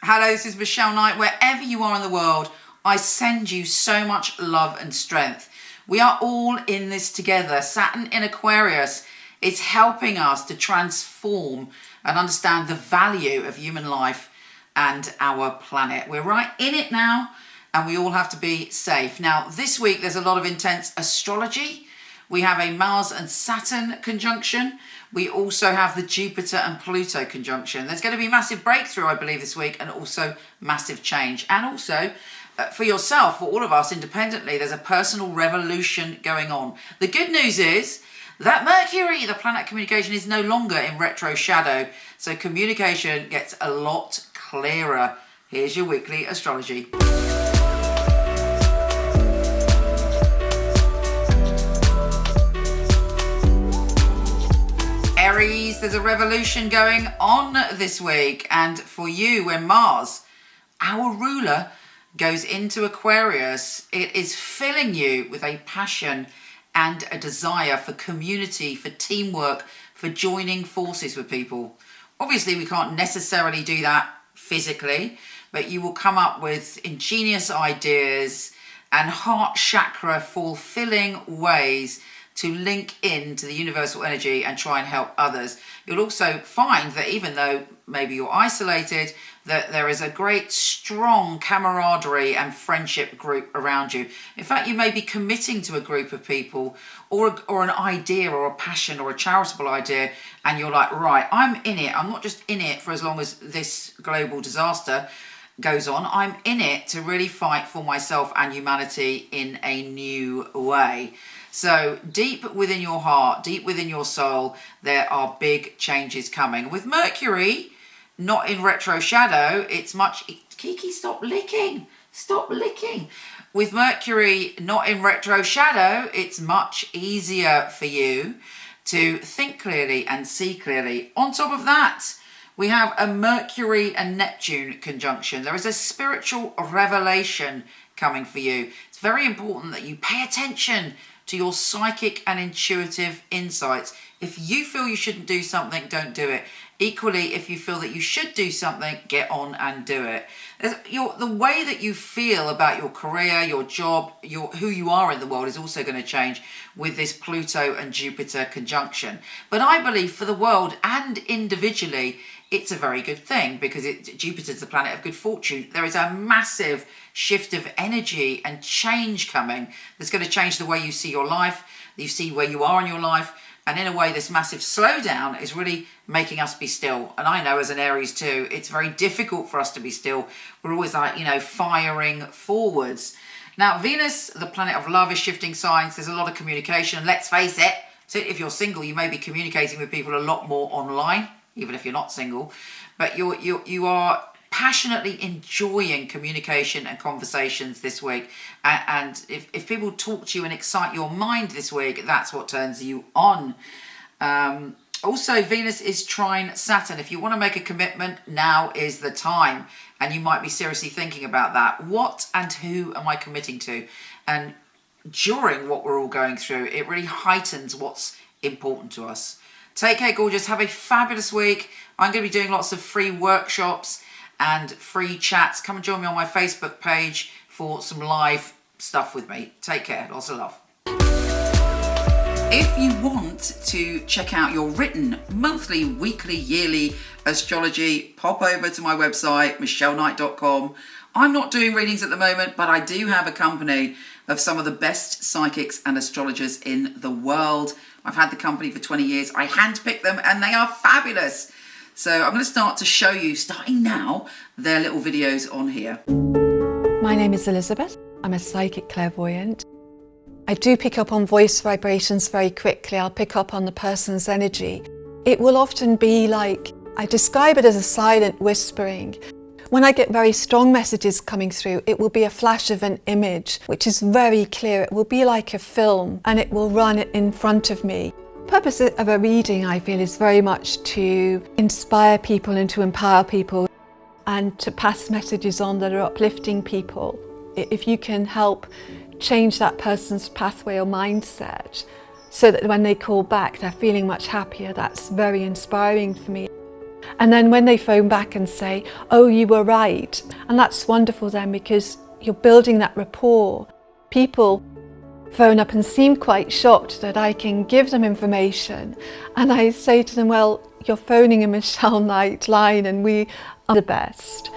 Hello, this is Michele Knight. Wherever you are in the world, I send you so much love and strength. We are all in this together. Saturn in Aquarius is helping us to transform and understand the value of human life and our planet. We're right in it now, and we all have to be safe. Now, this week, there's a lot of intense astrology. We have a Mars and Saturn conjunction. We also have the Jupiter and Pluto conjunction. There's going to be massive breakthrough, I believe, this week, and also massive change. And also, for yourself, for all of us independently, there's a personal revolution going on. The good news is that Mercury, the planet of communication, is no longer in retro shadow, so communication gets a lot clearer. Here's your weekly astrology. Aries, there's a revolution going on this week, and for you, when Mars, our ruler, goes into Aquarius, it is filling you with a passion and a desire for community, for teamwork, for joining forces with people. Obviously, we can't necessarily do that physically, but you will come up with ingenious ideas and heart chakra fulfilling ways to link into the universal energy and try and help others. You'll also find that even though maybe you're isolated, that there is a great strong camaraderie and friendship group around you. In fact, you may be committing to a group of people or an idea or a passion or a charitable idea, and you're like, right, I'm in it. I'm not just in it for as long as this global disaster goes on. I'm in it to really fight for myself and humanity in a new way. So deep within your heart, deep within your soul, there are big changes coming. With Mercury not in retro shadow, it's much... Kiki, stop licking. Stop licking. With Mercury not in retro shadow, it's much easier for you to think clearly and see clearly. On top of that, we have a Mercury and Neptune conjunction. There is a spiritual revelation coming for you. It's very important that you pay attention to your psychic and intuitive insights. If you feel you shouldn't do something, don't do it. Equally, if you feel that you should do something, get on and do it. The way that you feel about your career, your job, who you are in the world is also going to change with this Pluto and Jupiter conjunction. But I believe for the world and individually, it's a very good thing because Jupiter's the planet of good fortune. There is a massive shift of energy and change coming that's going to change the way you see your life, you see where you are in your life, and in a way this massive slowdown is really making us be still. And I know as an Aries too, it's very difficult for us to be still. We're always like, firing forwards. Now, Venus, the planet of love, is shifting signs. There's a lot of communication. Let's face it, so if you're single, you may be communicating with people a lot more online, even if you're not single, but you are passionately enjoying communication and conversations this week. And if people talk to you and excite your mind this week, that's what turns you on. Also, Venus is trine Saturn. If you want to make a commitment, now is the time. And you might be seriously thinking about that. What and who am I committing to? And during what we're all going through, it really heightens what's important to us. Take care, gorgeous. Have a fabulous week. I'm going to be doing lots of free workshops and free chats. Come and join me on my Facebook page for some live stuff with me. Take care. Lots of love. If you want to check out your written monthly, weekly, yearly astrology, pop over to my website, micheleknight.com. I'm not doing readings at the moment, but I do have a company of some of the best psychics and astrologers in the world. I've had the company for 20 years. I handpick them and they are fabulous. So I'm going to start to show you, starting now, their little videos on here. My name is Elizabeth. I'm a psychic clairvoyant. I do pick up on voice vibrations very quickly. I'll pick up on the person's energy. It will often be like, I describe it as a silent whispering. When I get very strong messages coming through, it will be a flash of an image, which is very clear. It will be like a film and it will run in front of me. The purpose of a reading, I feel, is very much to inspire people and to empower people and to pass messages on that are uplifting people. If you can help change that person's pathway or mindset so that when they call back, they're feeling much happier, that's very inspiring for me. And then when they phone back and say, oh, you were right. And that's wonderful then, because you're building that rapport. People phone up and seem quite shocked that I can give them information. And I say to them, well, you're phoning a Michele Knight line and we are the best.